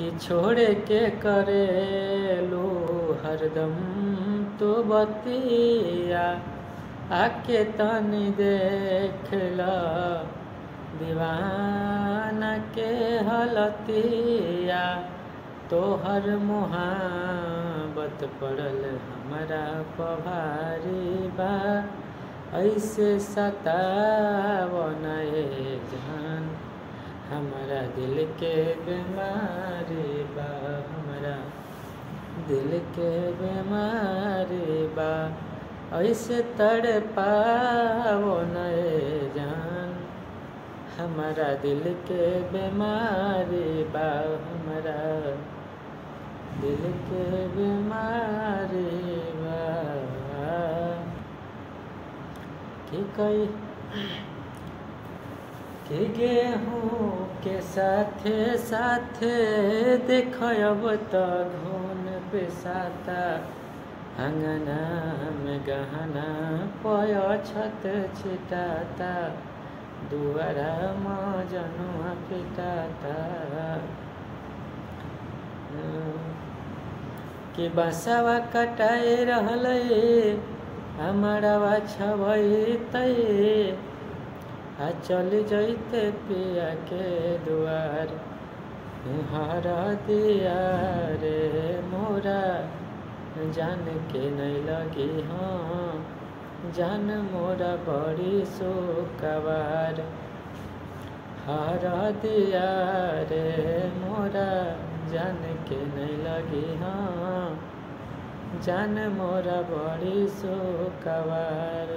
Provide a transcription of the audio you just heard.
कि छोड़े के करेलू हरदम तू बतिया आके तनी देख ल दीवाना के हलतिया तोहर मुहाबत पड़ल हमरा पभारी बा ऐसे सतावन ए जान हमरा दिल के बीमारी बा हमरा दिल के बीमारी बा ऐसे तड़पावन ए जान हमरा दिल के बीमारी बा हमरा दिल के बीमारी बा कि गेहूँ के साथे साथे देखब त घून पिसाता अंगना में गहना पय छत छिटाता दुआरा मजनुआ पिटाता कि बसवा कटाए रहल हमारा छवैते आ चल जैते पिया के दुआर हर दिया रे मोरा जान के नहीं लगी हाँ जान मोरा बड़ी सुकवार हर दिया रे मोरा जान के नहीं लगी हाँ जान मोरा बड़ी सुकवार।